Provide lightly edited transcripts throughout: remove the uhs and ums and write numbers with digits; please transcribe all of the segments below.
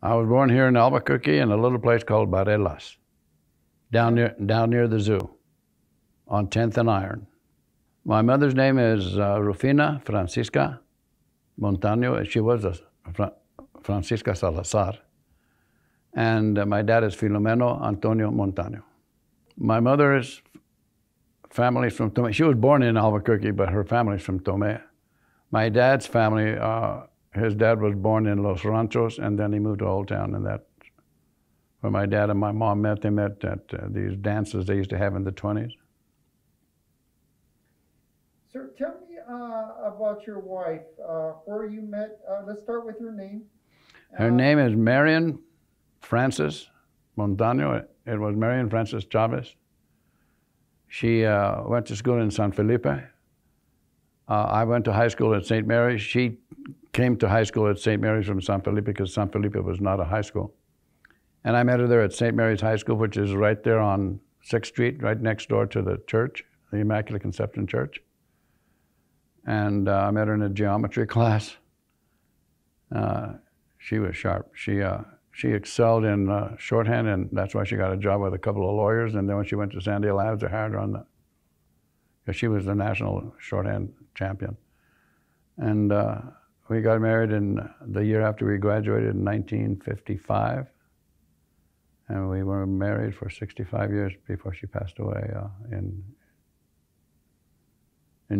I was born here in Albuquerque in a little place called Barelas, down near the zoo, on 10th and Iron. My mother's name is Rufina Francisca Montano. She was a Francisca Salazar. And my dad is Filomeno Antonio Montano. My mother's family's from Tomé. She was born in Albuquerque, but her family's from Tomé. My dad's family, his dad was born in Los Ranchos, and then he moved to Old Town, and that's where my dad and my mom met. They met at these dances they used to have in the 20s. Sir, tell me about your wife, where you met. Let's start with her name. Her name is Marian Frances Montano. It was Marian Frances Chavez. She went to school in San Felipe. I went to high school at St. Mary's. She came to high school at St. Mary's from San Felipe because San Felipe was not a high school. And I met her there at St. Mary's High School, which is right there on 6th Street, right next door to the church, the Immaculate Conception Church. And I met her in a geometry class. She was sharp. She excelled in shorthand, and that's why she got a job with a couple of lawyers. And then when she went to Sandia Labs, they hired her on because she was the national shorthand champion. And we got married in the year after we graduated in 1955. And we were married for 65 years before she passed away in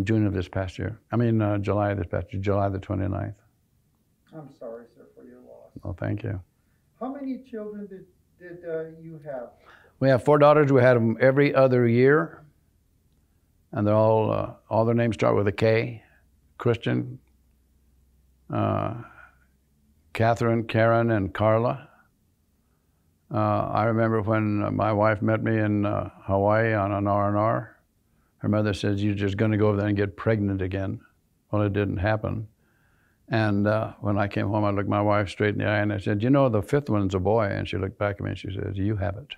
June of this past year. I mean, July of this past year, July the 29th. I'm sorry, sir, for your loss. Oh, thank you. How many children did you have? We have 4 daughters. We had them every other year. And they're all their names start with a K. Christian, Catherine, Karen, and Carla. I remember when my wife met me in Hawaii on an R&R. Her mother says, "You're just going to go over there and get pregnant again." Well, it didn't happen. And when I came home, I looked my wife straight in the eye and I said, "You know, the 5th one's a boy." And she looked back at me and she says, "You have it."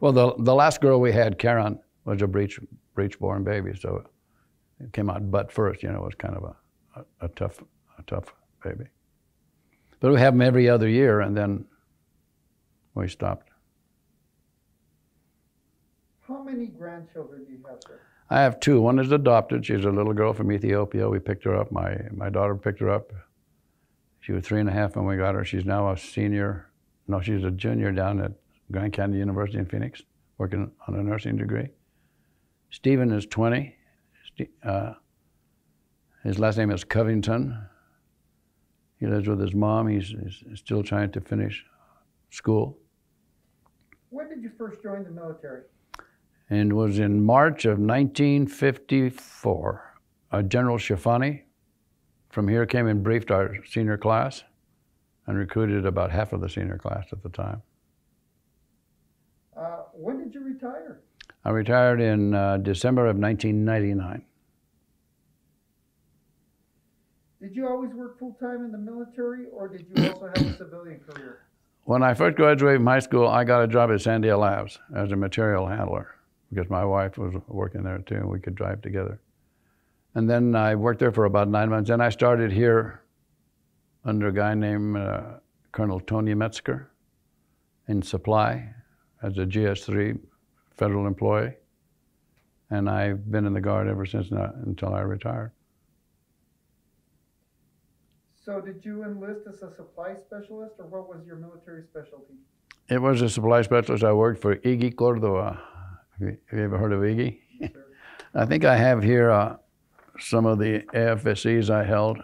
Well, the last girl we had, Karen, was a breech-born baby, so it came out butt first. You know, it was kind of a tough baby. But we have them every other year, and then we stopped. How many grandchildren do you have, sir? I have 2. One is adopted. She's a little girl from Ethiopia. We picked her up. My daughter picked her up. She was 3.5 when we got her. She's now a senior. No, she's a junior down at Grand Canyon University in Phoenix, working on a nursing degree. Stephen is 20. His last name is Covington. He lives with his mom. He's still trying to finish school. When did you first join the military? And it was in March of 1954. General Shafani from here came and briefed our senior class and recruited about half of the senior class at the time. When did you retire? I retired in December of 1999. Did you always work full-time in the military, or did you also have a civilian career? When I first graduated from high school, I got a job at Sandia Labs as a material handler because my wife was working there too, and we could drive together. And then I worked there for about 9 months. Then I started here under a guy named Colonel Tony Metzger in supply as a GS3 federal employee. And I've been in the Guard ever since until I retired. So did you enlist as a supply specialist, or what was your military specialty? It was a supply specialist. I worked for Iggy Cordova. Have you ever heard of Iggy? Yes, sir. I think I have here some of the AFSCs I held.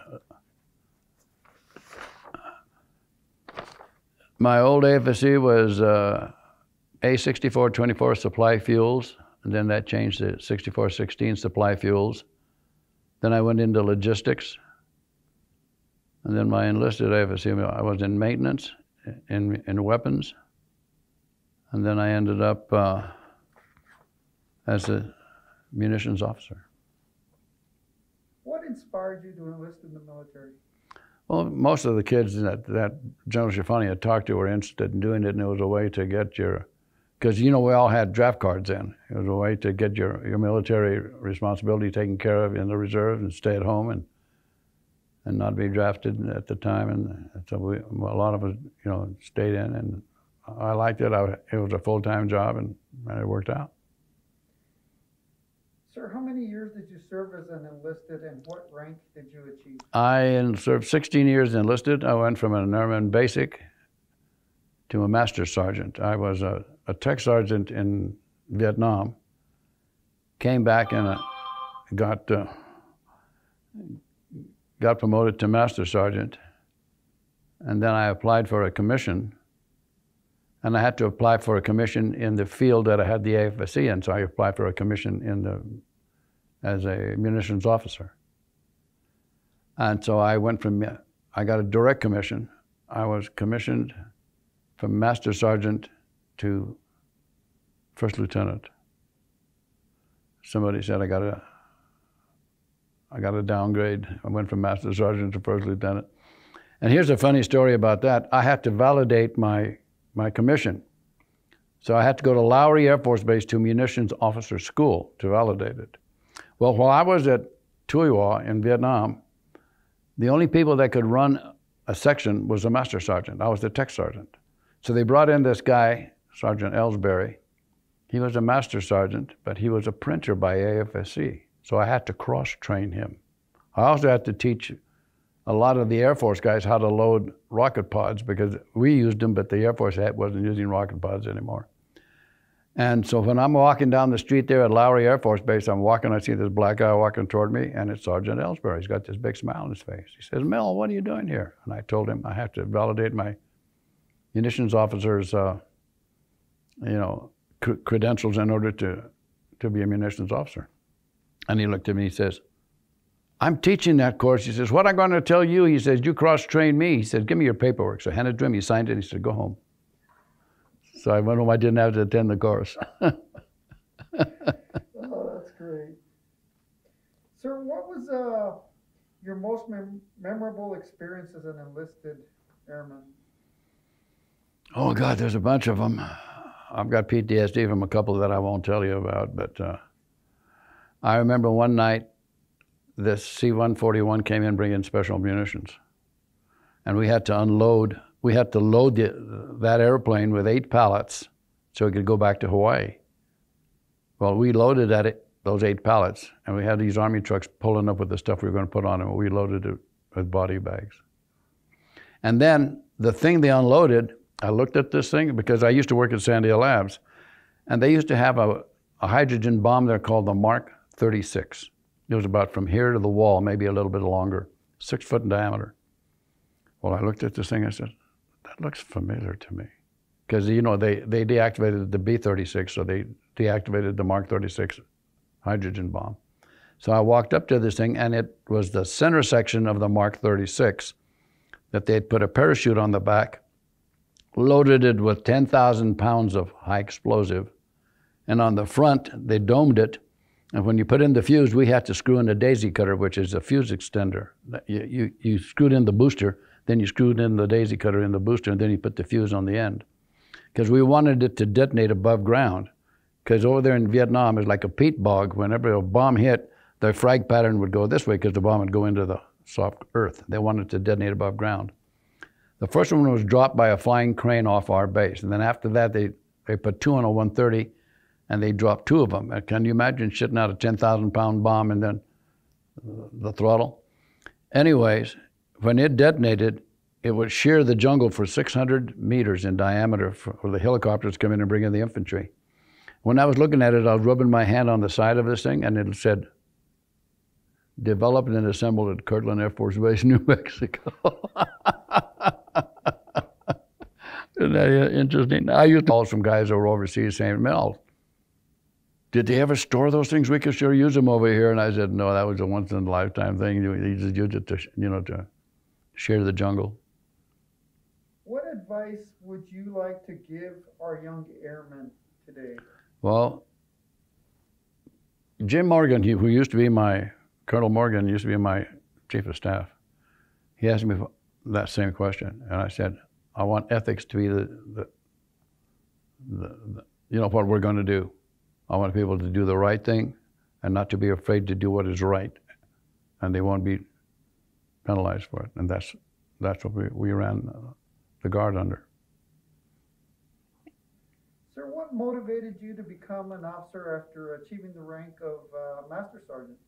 My old AFSC was A6424 Supply Fuels, and then that changed to 6416 Supply Fuels. Then I went into logistics. And then my enlisted AFSC, I was in maintenance, in weapons. And then I ended up as a munitions officer. What inspired you to enlist in the military? Well, most of the kids that General Shafani had talked to were interested in doing it, and it was a way to get your, because you know we all had draft cards in. It was a way to get your military responsibility taken care of in the reserve and stay at home. and not be drafted at the time. And so a lot of us, stayed in, and I liked it. It was a full-time job, and it worked out. Sir, how many years did you serve as an enlisted, and what rank did you achieve? I served 16 years enlisted. I went from an airman basic to a master sergeant. I was a tech sergeant in Vietnam, came back and got promoted to master sergeant, and then I applied for a commission, and I had to apply for a commission in the field that I had the AFSC in, so I applied for a commission as a munitions officer. And so I got a direct commission. I was commissioned from master sergeant to first lieutenant. Somebody said I got a downgrade. I went from master sergeant to first lieutenant. And here's a funny story about that. I had to validate my commission. So I had to go to Lowry Air Force Base to munitions officer school to validate it. Well, while I was at Tuiwa in Vietnam, the only people that could run a section was a master sergeant. I was the tech sergeant. So they brought in this guy, Sergeant Ellsbury. He was a master sergeant, but he was a printer by AFSC. So I had to cross-train him. I also had to teach a lot of the Air Force guys how to load rocket pods, because we used them, but the Air Force wasn't using rocket pods anymore. And so when I'm walking down the street there at Lowry Air Force Base, I see this black guy walking toward me, and it's Sergeant Ellsbury. He's got this big smile on his face. He says, "Mel, what are you doing here?" And I told him I have to validate my munitions officer's credentials in order to be a munitions officer. And he looked at me, he says, "I'm teaching that course." He says, "What I'm going to tell you," he says, "you cross-trained me." He said, "Give me your paperwork." So I handed it to him, he signed it, and he said, "Go home." So I went home, I didn't have to attend the course. Oh, that's great. Sir, what was your most memorable experience as an enlisted airman? Oh God, there's a bunch of them. I've got PTSD from a couple that I won't tell you about, but I remember one night, this C-141 came in bringing special munitions, and we had to unload. We had to load that airplane with 8 pallets so it could go back to Hawaii. Well, we loaded those 8 pallets, and we had these Army trucks pulling up with the stuff we were going to put on them, and we loaded it with body bags. And then the thing they unloaded, I looked at this thing, because I used to work at Sandia Labs, and they used to have a hydrogen bomb there called the Mark 36. It was about from here to the wall, maybe a little bit longer, 6 foot in diameter. Well, I looked at this thing, I said, "That looks familiar to me." Because, they deactivated the B-36, so they deactivated the Mark 36 hydrogen bomb. So I walked up to this thing, and it was the center section of the Mark 36 that they'd put a parachute on the back, loaded it with 10,000 pounds of high explosive, and on the front, they domed it. And when you put in the fuse, we had to screw in a daisy cutter, which is a fuse extender. You screwed in the booster, then you screwed in the daisy cutter in the booster, and then you put the fuse on the end. Because we wanted it to detonate above ground. Because over there in Vietnam, it's like a peat bog. Whenever a bomb hit, the frag pattern would go this way because the bomb would go into the soft earth. They wanted it to detonate above ground. The first one was dropped by a flying crane off our base. And then after that, they put 2 on a 130, and they dropped 2 of them. Can you imagine shitting out a 10,000-pound bomb and then the throttle? Anyways, when it detonated, it would shear the jungle for 600 meters in diameter for the helicopters come in and bring in the infantry. When I was looking at it, I was rubbing my hand on the side of this thing, and it said, "Developed and assembled at Kirtland Air Force Base, New Mexico." Isn't that interesting? I used to call some guys that were overseas saying, "Mel, did they ever store those things? We could sure use them over here." And I said, "No, that was a once-in-a-lifetime thing. You just used it to shear the jungle." What advice would you like to give our young airmen today? Well, Jim Morgan, who used to be Colonel Morgan used to be my chief of staff. He asked me that same question, and I said, I want ethics to be what we're going to do. I want people to do the right thing and not to be afraid to do what is right. And they won't be penalized for it, and that's what we ran the guard under. Sir, what motivated you to become an officer after achieving the rank of Master Sergeant?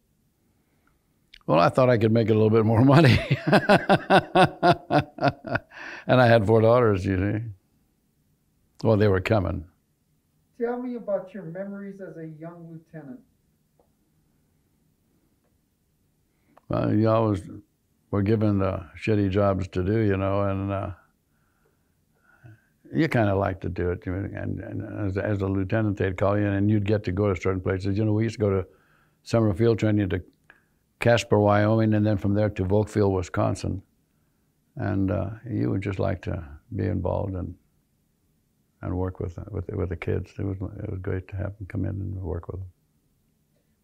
Well, I thought I could make a little bit more money. And I had 4 daughters, you see. Well, they were coming. Tell me about your memories as a young lieutenant. Well, you always were given shitty jobs to do, you know, and you kind of like to do it. And as a lieutenant, they'd call you in, and you'd get to go to certain places. You know, we used to go to summer field training to Casper, Wyoming, and then from there to Volkfield, Wisconsin. And you would just like to be involved and work with the kids. It was great to have them come in and work with them.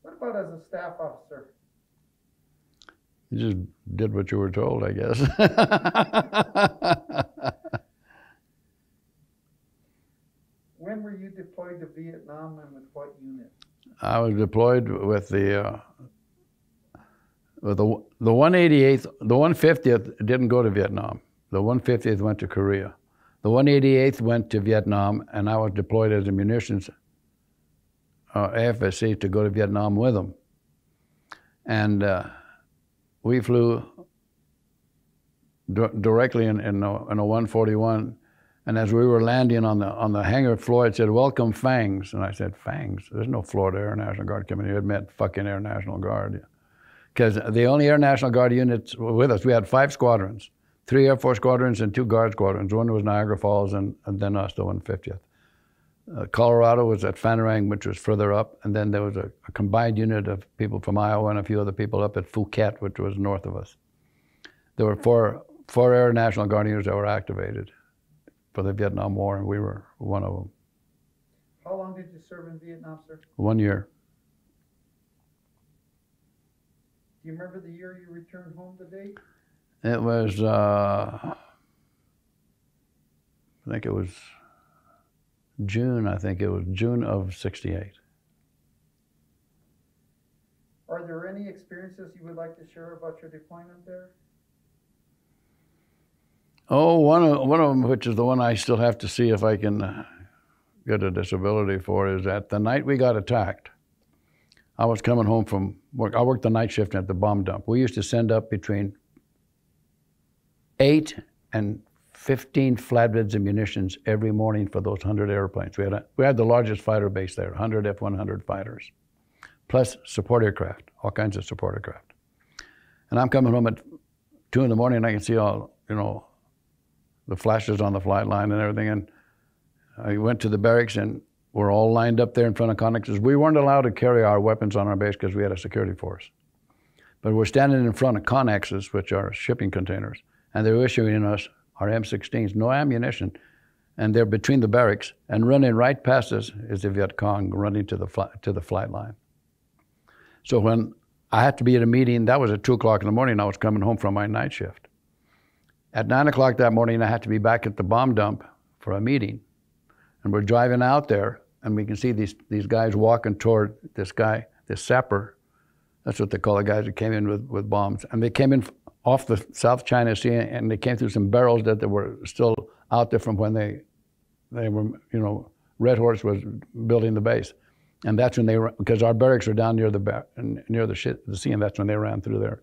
What about as a staff officer? You just did what you were told, I guess. When were you deployed to Vietnam, and with what unit? I was deployed with the 188th, the 150th didn't go to Vietnam. The 150th went to Korea. The 188th went to Vietnam, and I was deployed as a munitions AFSC to go to Vietnam with them. And we flew directly in a 141, and as we were landing on the hangar floor, it said, "Welcome, Fangs." And I said, "Fangs? There's no Florida Air National Guard coming here." It meant fucking Air National Guard. Because the only Air National Guard units were with us, we had 5 squadrons, 3 Air Force squadrons and 2 Guard squadrons. One was Niagara Falls, and then us, the 150th. Colorado was at Phanarang, which was further up, and then there was a combined unit of people from Iowa and a few other people up at Phuket, which was north of us. There were four Air National Guard units that were activated for the Vietnam War, and we were one of them. How long did you serve in Vietnam, sir? 1 year. Do you remember the year you returned home, the date? It was, I think it was June. I think it was June of '68. Are there any experiences you would like to share about your deployment there? Oh, one of them, which is the one I still have to see if I can get a disability for, is that the night we got attacked, I was coming home from work. I worked the night shift at the bomb dump. We used to send up between 8 and 15 flatbeds of munitions every morning for those 100 airplanes. We had the largest fighter base there, 100 F-100 fighters, plus support aircraft, all kinds of support aircraft. And I'm coming home at 2 in the morning, and I can see all, you know, the flashes on the flight line and everything. And I went to the barracks, and we're all lined up there in front of connexes. We weren't allowed to carry our weapons on our base because we had a security force. But we're standing in front of connexes, which are shipping containers, and they're issuing us our M16s, no ammunition, and they're between the barracks, and running right past us is the Viet Cong running to the flight line. So when I had to be at a meeting, that was at 2 o'clock in the morning, I was coming home from my night shift. At 9 o'clock that morning, I had to be back at the bomb dump for a meeting. And we're driving out there, and we can see these guys walking toward this guy, this sapper. That's what they call the guys that came in with bombs. And they came in off the South China Sea, and they came through some barrels that they were still out there from when they were, you know, Red Horse was building the base. And that's when they were, because our barracks are down near the sea, and that's when they ran through there.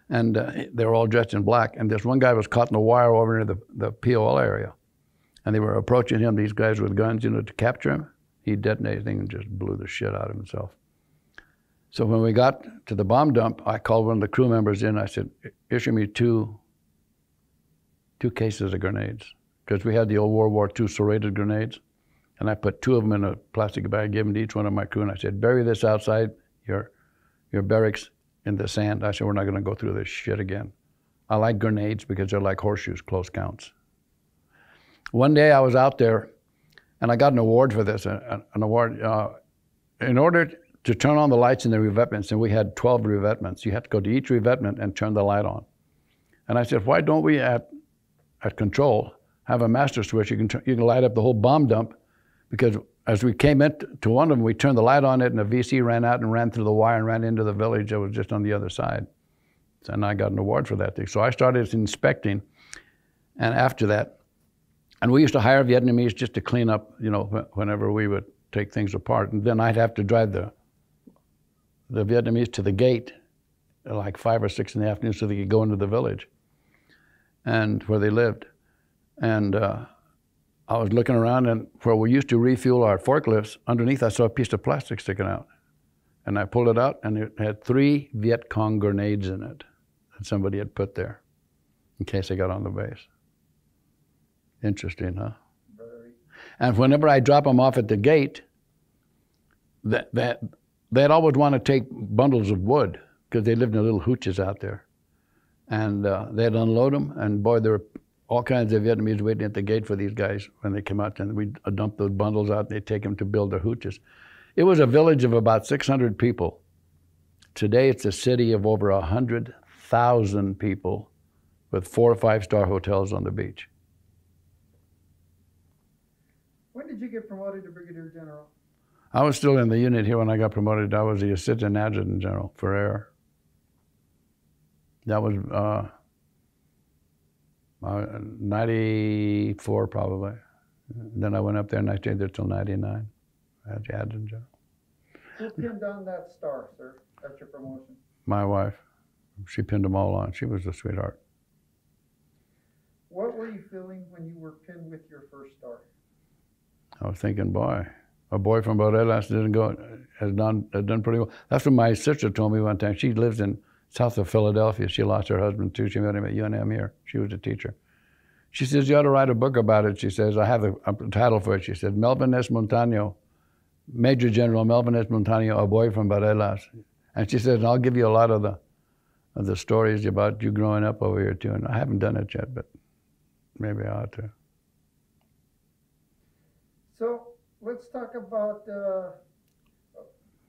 And they were all dressed in black. And this one guy was caught in the wire over near the POL area. And they were approaching him, these guys with guns, you know, to capture him. He detonated things and just blew the shit out of himself. So when we got to the bomb dump, I called one of the crew members in. I said, issue me two cases of grenades, because we had the old World War II serrated grenades. And I put 2 of them in a plastic bag, gave them to each one of my crew, and I said, bury this outside your barracks in the sand. I said, we're not gonna go through this shit again. I like grenades because they're like horseshoes, close counts. One day I was out there, and I got an award for this, an award. In order to turn on the lights in the revetments, and we had 12 revetments, you have to go to each revetment and turn the light on. And I said, why don't we at control have a master switch? You can light up the whole bomb dump, because as we came into one of them, we turned the light on it, and a VC ran out and ran through the wire and ran into the village that was just on the other side. And I got an award for that thing. So I started inspecting, and after that, and we used to hire Vietnamese just to clean up, you know, whenever we would take things apart. And then I'd have to drive the Vietnamese to the gate at like 5 or 6 in the afternoon so they could go into the village and where they lived. And I was looking around, and where we used to refuel our forklifts, underneath I saw a piece of plastic sticking out. And I pulled it out, and it had 3 Viet Cong grenades in it that somebody had put there in case they got on the base. Interesting, huh? Very. And whenever I drop them off at the gate, they'd always want to take bundles of wood because they lived in little hooches out there. And they'd unload them, and boy, there were all kinds of Vietnamese waiting at the gate for these guys when they came out, and we'd dump those bundles out, and they'd take them to build their hooches. It was a village of about 600 people. Today, it's a city of over 100,000 people with 4 or 5-star hotels on the beach. When did you get promoted to Brigadier General? I was still in the unit here when I got promoted. I was the Assistant Adjutant General for Air. That was 94 probably. Then I went up there and I stayed there till 99 as the Adjutant General. Who pinned on that star, sir, at your promotion? My wife. She pinned them all on. She was a sweetheart. What were you feeling when you were pinned with your first star? I was thinking, boy, a boy from Morelos has done pretty well. That's what my sister told me one time. She lives in south of Philadelphia. She lost her husband too. She met him at UNM here. She was a teacher. She says, you ought to write a book about it. She says, I have a title for it. She said, Melvyn S. Montano, Major General Melvyn S. Montano, a boy from Morelos. And she says, I'll give you a lot of the stories about you growing up over here too. And I haven't done it yet, but maybe I ought to. So let's talk about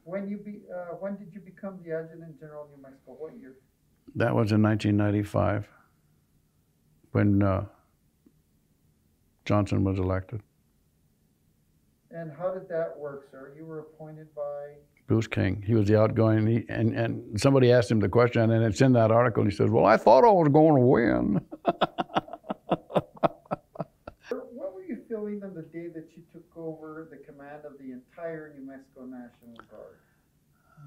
when did you become the Adjutant General of New Mexico? What year? That was in 1995 when Johnson was elected. And how did that work, sir? You were appointed by? Bruce King. He was the outgoing, and somebody asked him the question, and it's in that article, and he says, well, I thought I was going to win. What were you feeling on the day that you took over the command of the entire New Mexico National Guard?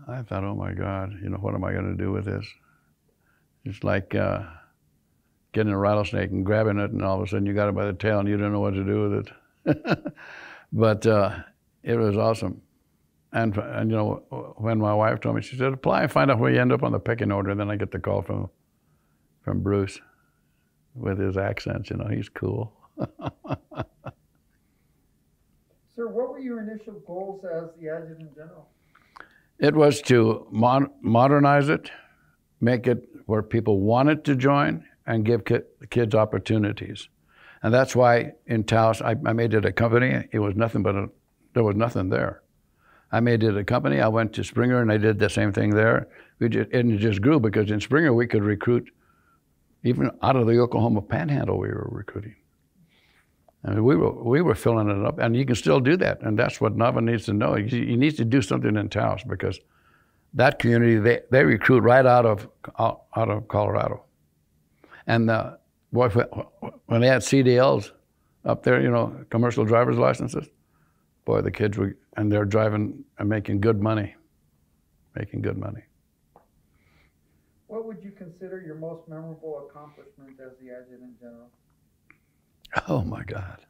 I thought, oh my God, you know, what am I going to do with this? It's like getting a rattlesnake and grabbing it, and all of a sudden you got it by the tail and you don't know what to do with it. But it was awesome. And you know, when my wife told me, she said, apply and find out where you end up on the pecking order. And then I get the call from Bruce with his accents. You know, he's cool. Sir, what were your initial goals as the Adjutant General? It was to modernize it, make it where people wanted to join, and give kids opportunities. And that's why in Taos, I made it a company. It was nothing but there was nothing there. I made it a company. I went to Springer and I did the same thing there. And it just grew because in Springer we could recruit even out of the Oklahoma Panhandle. We were recruiting. I mean, we were filling it up, and you can still do that. And that's what Nava needs to know. He needs to do something in Taos because that community they recruit right out of Colorado. And when they had CDLs up there, you know, commercial driver's licenses, boy, the kids were, and they're driving and making good money. What would you consider your most memorable accomplishment as the Adjutant General? Oh my God.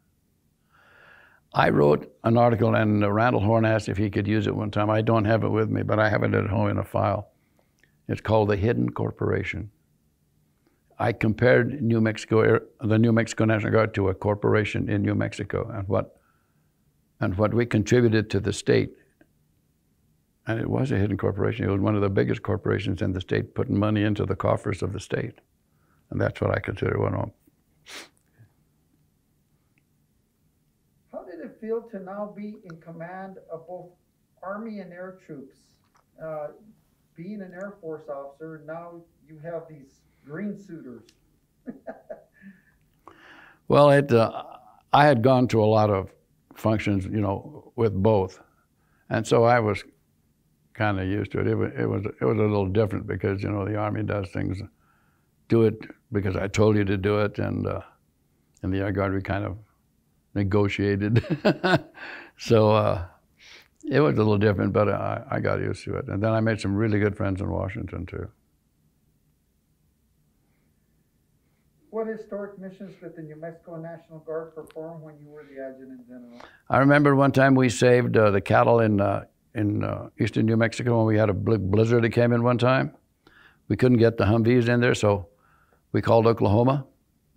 I wrote an article, and Randall Horn asked if he could use it one time. I don't have it with me, but I have it at home in a file. It's called The Hidden Corporation. I compared the New Mexico National Guard to a corporation in New Mexico and what we contributed to the state. And it was a hidden corporation. It was one of the biggest corporations in the state, putting money into the coffers of the state. And that's what I consider one of them. How did it feel to now be in command of both Army and Air troops? Being an Air Force officer, now you have these green suiters. Well, I had gone to a lot of functions, you know, with both. And so I was kind of used to it. It was a little different because, you know, the Army does things, do it because I told you to do it, and in the Air Guard we kind of negotiated. So it was a little different, but I got used to it. And then I made some really good friends in Washington too. What historic missions did the New Mexico National Guard perform when you were the Adjutant General? I remember one time we saved the cattle in eastern New Mexico when we had a blizzard that came in one time. We couldn't get the Humvees in there, so we called Oklahoma.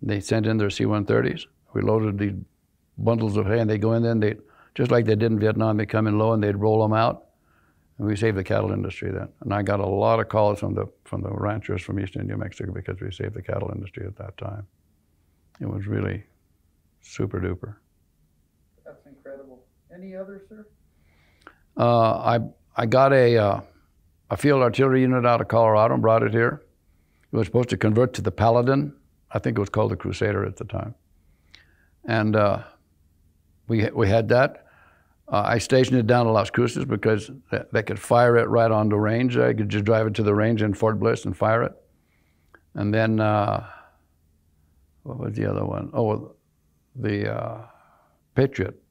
They sent in their C-130s. We loaded the bundles of hay, and they go in there, and they, just like they did in Vietnam, they come in low and they'd roll them out. And we saved the cattle industry then. And I got a lot of calls from the ranchers from eastern New Mexico because we saved the cattle industry at that time. It was really super duper. That's incredible. Any others, sir? I got a field artillery unit out of Colorado and brought it here. It was supposed to convert to the Paladin. I think it was called the Crusader at the time. And we had that. I stationed it down at Las Cruces because they could fire it right on the range. I could just drive it to the range in Fort Bliss and fire it. And then, what was the other one? Oh, the Patriot.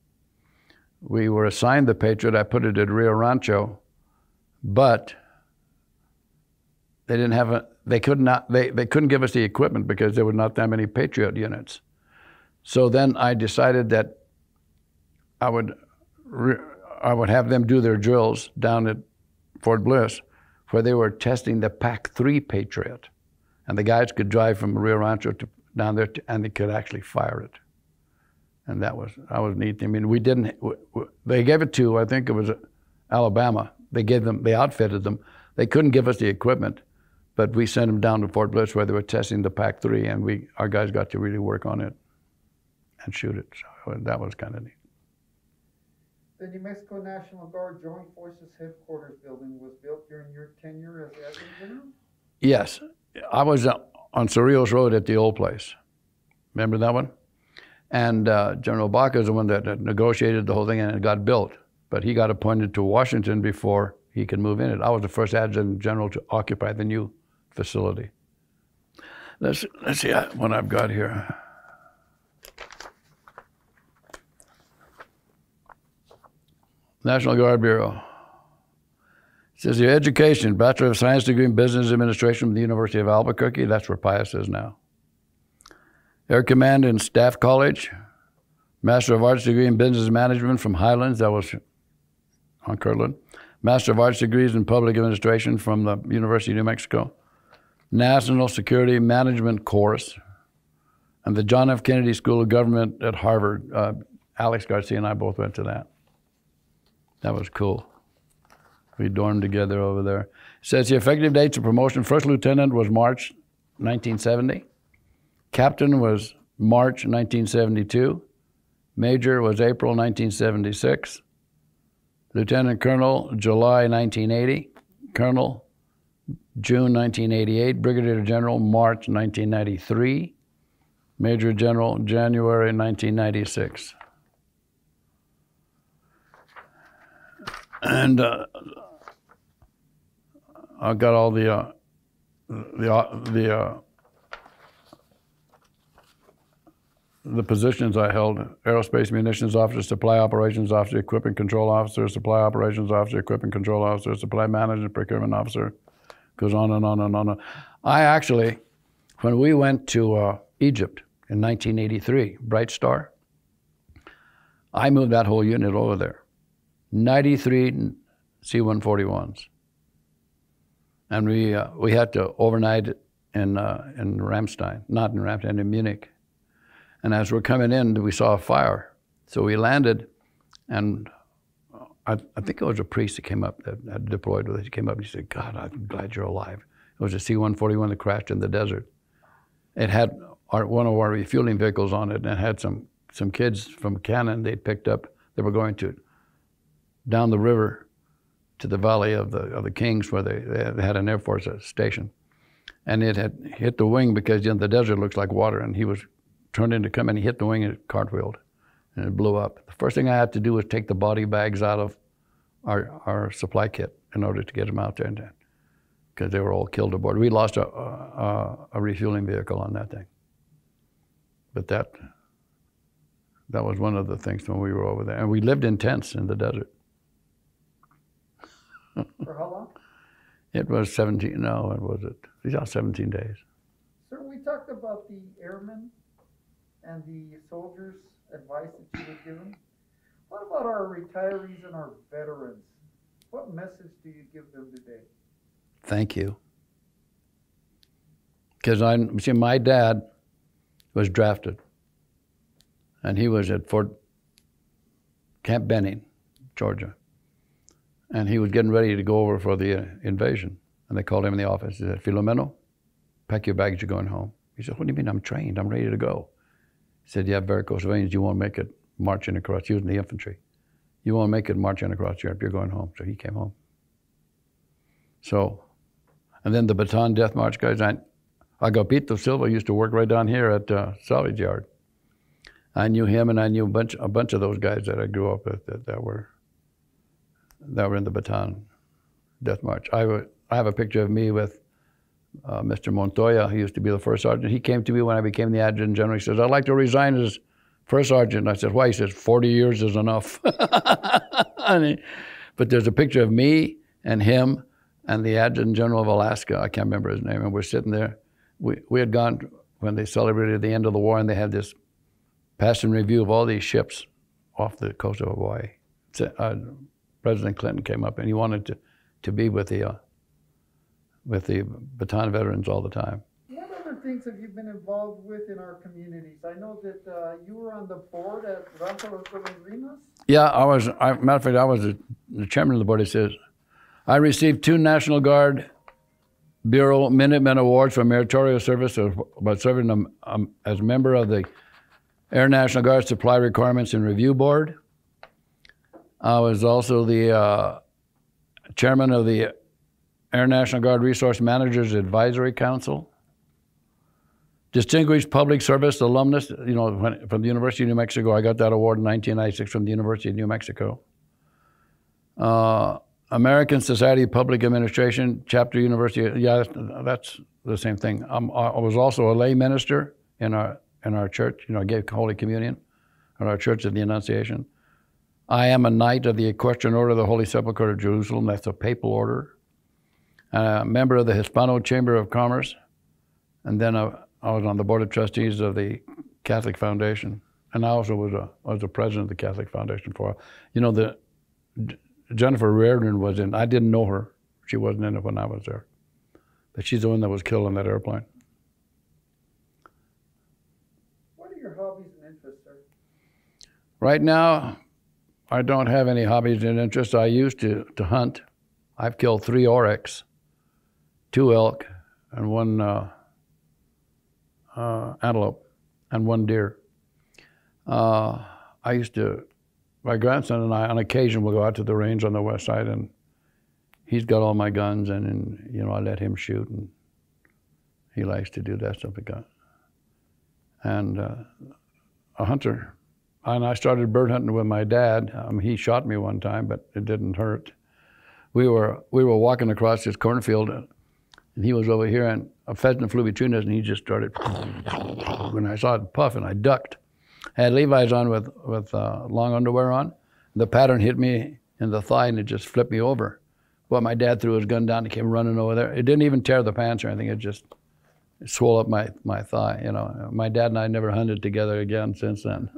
We were assigned the Patriot. I put it at Rio Rancho, but they didn't have they couldn't give us the equipment because there were not that many Patriot units. So then I decided that I would have them do their drills down at Fort Bliss, where they were testing the PAC-3 Patriot, and the guys could drive from Rio Rancho to down there, and they could actually fire it, and that was neat. I mean, we didn't. They gave it to, I think it was Alabama. They outfitted them. They couldn't give us the equipment, but we sent them down to Fort Bliss where they were testing the PAC-3, and our guys got to really work on it and shoot it. So that was kind of neat. The New Mexico National Guard Joint Forces Headquarters building was built during your tenure as Adjutant General? Yes. I was on Cerrillos Road at the old place. Remember that one? And General Baca is the one that negotiated the whole thing, and it got built. But he got appointed to Washington before he could move in it. I was the first Adjutant General to occupy the new facility. Let's see what I've got here. National Guard Bureau. It says your education, Bachelor of Science degree in Business Administration from the University of Albuquerque. That's where Pius is now. Air Command and Staff College. Master of Arts degree in Business Management from Highlands. That was on Kirtland. Master of Arts degrees in Public Administration from the University of New Mexico. National Security Management course. And the John F. Kennedy School of Government at Harvard. Alex Garcia and I both went to that. That was cool. We dormed together over there. It says the effective dates of promotion. First lieutenant was March 1970. Captain was March 1972. Major was April 1976. Lieutenant Colonel, July 1980. Colonel, June 1988. Brigadier General, March 1993. Major General, January 1996. And I've got all the positions I held: aerospace munitions officer, supply operations officer, equipment control officer, supply operations officer, equipment control officer, supply manager, procurement officer. Goes on and on and on. I actually, when we went to Egypt in 1983, Bright Star, I moved that whole unit over there. 93 C-141s, and we had to overnight in Ramstein, not in Ramstein, in Munich. And as we're coming in, we saw a fire, so we landed, and I think it was a priest that came up that had deployed with us. He came up and he said, "God, I'm glad you're alive." It was a C-141 that crashed in the desert. It had one of our refueling vehicles on it, and it had some kids from Cannon they'd picked up. They were going down the river to the Valley of the Kings, where they had an Air Force station. And it had hit the wing because, you know, the desert looks like water, and he was turned in to come, and he hit the wing and it cartwheeled, and it blew up. The first thing I had to do was take the body bags out of our supply kit in order to get them out there, because they were all killed aboard. We lost a refueling vehicle on that thing. But that was one of the things when we were over there. And we lived in tents in the desert. For how long? It was 17, no, what was it? Yeah, 17 days. Sir, we talked about the airmen and the soldiers' advice that you would give them. What about our retirees and our veterans? What message do you give them today? Thank you. Because see, my dad was drafted, and he was at Camp Benning, Georgia. And he was getting ready to go over for the invasion. And they called him in the office. He said, Filomeno, pack your bags, you're going home. He said, what do you mean? I'm trained, I'm ready to go. He said, you have varicose veins, you won't make it marching across, he was in the infantry. You won't make it marching across Europe, you're going home. So he came home. So, and then the Bataan Death March guys, Agapito Silva used to work right down here at Salvage Yard. I knew him, and I knew a bunch of those guys that I grew up with that were in the Bataan Death March. I have a picture of me with Mr. Montoya, who used to be the first sergeant. He came to me when I became the adjutant general. He says, I'd like to resign as first sergeant. I said, why? He says, 40 years is enough. But there's a picture of me and him and the adjutant general of Alaska. I can't remember his name. And we're sitting there. We had gone when they celebrated the end of the war, and they had this passing review of all these ships off the coast of Hawaii. President Clinton came up, and he wanted to be with the Bataan veterans all the time. What other things have you been involved with in our communities? I know that you were on the board at Rancho Los Golondrinas. Yeah, matter of fact, I was the chairman of the board. It says, I received 2 National Guard Bureau Minutemen Awards for meritorious service by serving as member of the Air National Guard Supply Requirements and Review Board. I was also the chairman of the Air National Guard Resource Managers Advisory Council. Distinguished Public Service Alumnus, from the University of New Mexico. I got that award in 1996 from the University of New Mexico. American Society of Public Administration, Chapter University. Yeah, that's the same thing. I was also a lay minister in our church. I gave Holy Communion at our church at the Annunciation. I am a Knight of the Equestrian Order of the Holy Sepulchre of Jerusalem. That's a papal order. A member of the Hispano Chamber of Commerce. And then I was on the Board of Trustees of the Catholic Foundation. And I also was a president of the Catholic Foundation for a while. Jennifer Reardon was in, I didn't know her. She wasn't in it when I was there. But she's the one that was killed on that airplane. What are your hobbies and interests, sir? Right now, I don't have any hobbies and interests. I used to hunt. I've killed 3 oryx, 2 elk, and 1 antelope, and 1 deer. My grandson and I, on occasion, will go out to the range on the west side, and he's got all my guns, and I let him shoot, and he likes to do that stuff like that. And a hunter. And I started bird hunting with my dad. He shot me one time, but it didn't hurt. We were walking across this cornfield, and he was over here, and a pheasant flew between us, and he just started. When I saw it puff, and I ducked. I had Levi's on with long underwear on. The pattern hit me in the thigh, and it just flipped me over. Well, my dad threw his gun down and came running over there. It didn't even tear the pants or anything. It just swelled up my thigh. My dad and I never hunted together again since then.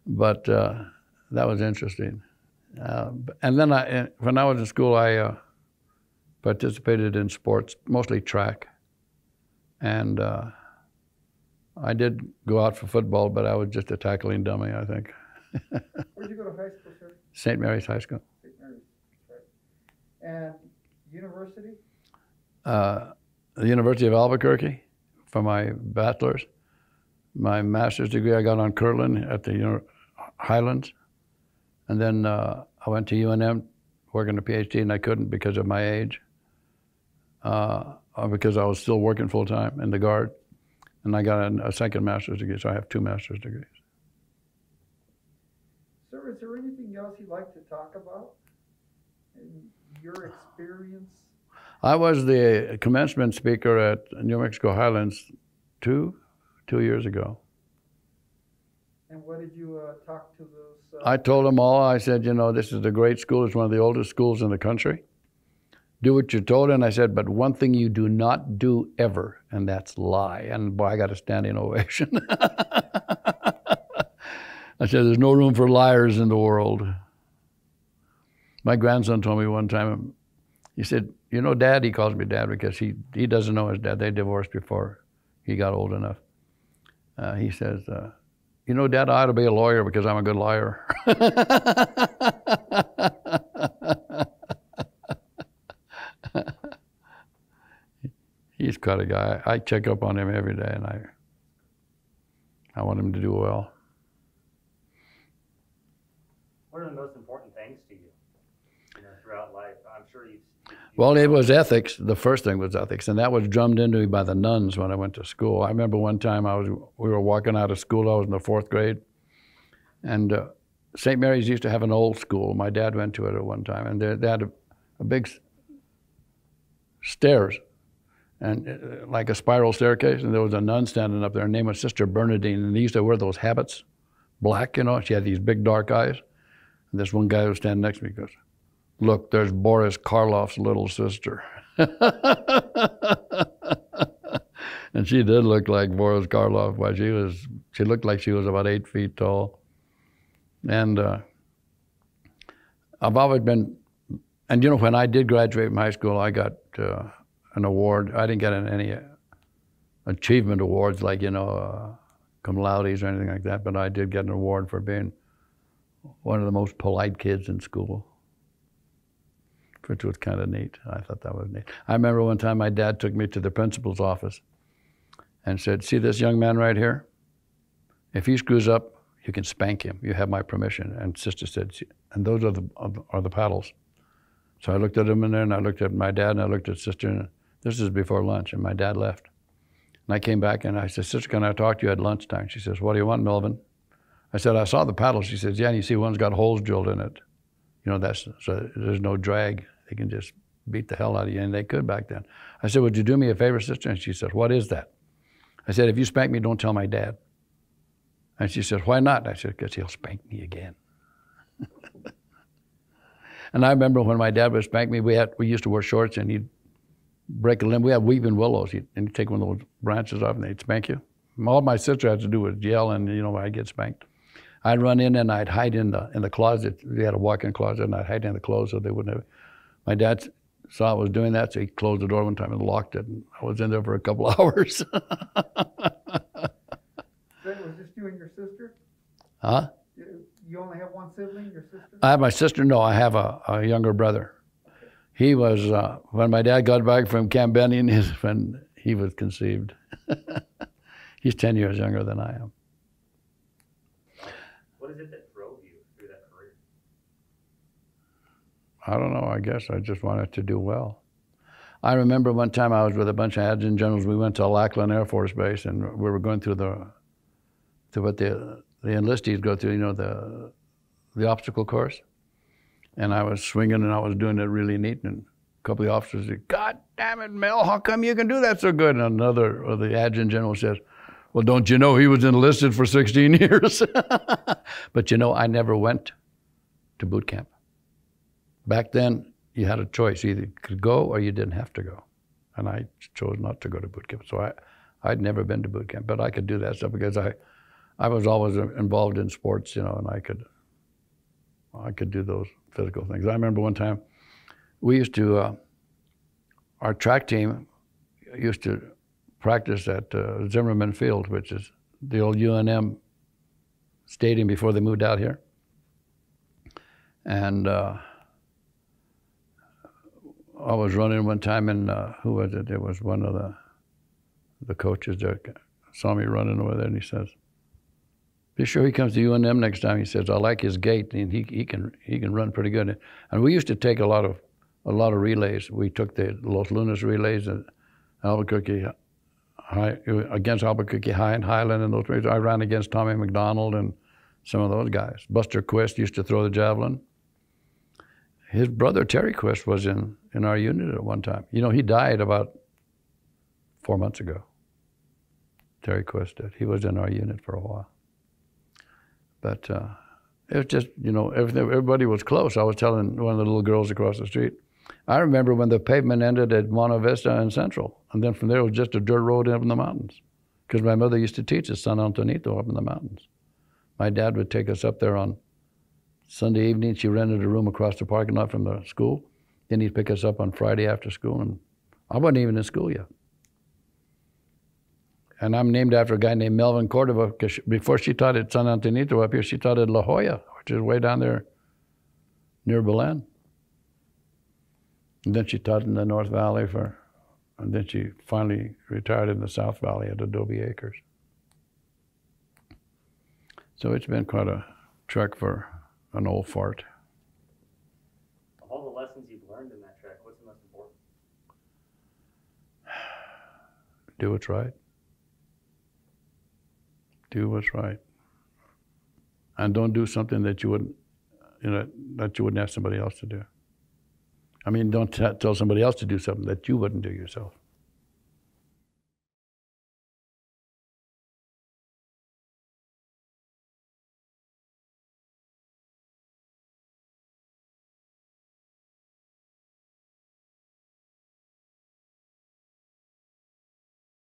But that was interesting. And then when I was in school, I participated in sports, mostly track. And I did go out for football, but I was just a tackling dummy, I think. Where'd you go to high school, sir? St. Mary's High School. St. Mary's, right. And university? The University of Albuquerque for my bachelor's. My master's degree I got on Kirtland at the Highlands. And then I went to UNM working a PhD, and I couldn't because of my age, because I was still working full time in the Guard. And I got a second master's degree, so I have 2 master's degrees. Sir, is there anything else you'd like to talk about in your experience? I was the commencement speaker at New Mexico Highlands two years ago. And what did you talk to those? I told them all, I said, you know, this is a great school. It's one of the oldest schools in the country. Do what you're told. And I said, but one thing you do not do ever, and that's lie. And boy, I got a standing ovation. I said, there's no room for liars in the world. My grandson told me one time, he said, you know, Dad, he calls me Dad because he doesn't know his dad. They divorced before he got old enough. He says, you know, Dad, I ought to be a lawyer because I'm a good liar. He's quite a guy. I check up on him every day, and I want him to do well. What are the most important things to you, throughout life? I'm sure you've Well, it was ethics. The first thing was ethics, and that was drummed into me by the nuns when I went to school. I remember one time we were walking out of school. I was in the 4th grade, and St. Mary's used to have an old school. My dad went to it at one time, and they had a big stairs, and like a spiral staircase, and there was a nun standing up there. Her name was Sister Bernadine, and they used to wear those habits, black, you know. She had these big dark eyes. And this one guy was standing next to me goes, look, there's Boris Karloff's little sister. And she did look like Boris Karloff, but she looked like she was about 8 feet tall. And I've always been, and you know, when I did graduate from high school, I got an award. I didn't get any achievement awards like, you know, cum laudes or anything like that, but I did get an award for being one of the most polite kids in school, which was kind of neat. I thought that was neat. I remember one time my dad took me to the principal's office and said, see this young man right here? If he screws up, you can spank him. You have my permission. And Sister said, and those are the paddles. So I looked at him in there, and I looked at my dad, and I looked at Sister, and this is before lunch, and my dad left. And I came back, and I said, Sister, can I talk to you at lunchtime? She says, what do you want, Melvyn? I said, I saw the paddles. She says, yeah, and you see one's got holes drilled in it. You know, so there's no drag. They can just beat the hell out of you, and they could back then. I said, would you do me a favor, Sister? And she said, what is that? I said, if you spank me, don't tell my dad. And she said, why not? I said, because he'll spank me again. And I remember when my dad would spank me, we used to wear shorts, and he'd break a limb. We had weeping willows, and he'd take one of those branches off, and they'd spank you. All my sister had to do was yell, and you know, I'd get spanked. I'd run in and I'd hide in the closet. We had a walk-in closet, and I'd hide in the clothes so they wouldn't have. My dad saw I was doing that, so he closed the door one time and locked it, and I was in there for a couple hours. So it was just you and your sister? Huh? You only have one sibling, your sister? I have my sister. No, I have a younger brother. He was, when my dad got back from Camp Benning, when he was conceived. He's 10 years younger than I am. What is it that drove you through that career? I don't know. I guess I just wanted to do well. I remember one time I was with a bunch of adjutant generals. We went to Kirtland Air Force Base, and we were going through what the enlistees go through, you know, the obstacle course. And I was swinging, and I was doing it really neat. And a couple of the officers said, God damn it, Mel, how come you can do that so good? And another of the adjutant general says, well, don't you know he was enlisted for 16 years? But you know, I never went to boot camp. Back then, you had a choice. You either could go or you didn't have to go. And I chose not to go to boot camp. So I'd never been to boot camp, but I could do that stuff because I was always involved in sports, you know, and I could do those physical things. I remember one time we used to, our track team used to practice at Zimmerman Field, which is the old UNM stadium before they moved out here. And I was running one time, and who was it? It was one of the coaches that saw me running over there, and he says, be sure he comes to UNM next time. He says, I like his gait, and he can run pretty good. And we used to take a lot of relays. We took the Los Lunas relays at Albuquerque High, against Albuquerque High and Highland and those races. I ran against Tommy McDonald and some of those guys. Buster Quist used to throw the javelin. His brother, Terry Quist, was in our unit at one time. You know, he died about 4 months ago. Terry Quist did. He was in our unit for a while. But it was just, you know, everybody was close. I was telling one of the little girls across the street, I remember when the pavement ended at Monte Vista and Central. And then from there, it was just a dirt road up in the mountains. Because my mother used to teach at San Antonito up in the mountains. My dad would take us up there on Sunday evening. She rented a room across the parking lot from the school. Then he'd pick us up on Friday after school. And I wasn't even in school yet. And I'm named after a guy named Melvyn Cordova, because before she taught at San Antonito up here, she taught at La Jolla, which is way down there near Belen. And then she taught in the North Valley and then she finally retired in the South Valley at Adobe Acres. So it's been quite a trek for an old fart. Of all the lessons you've learned in that trek, what's the most important? Do what's right. Do what's right. And don't do something that you wouldn't, that you wouldn't ask somebody else to do. I mean, don't tell somebody else to do something that you wouldn't do yourself.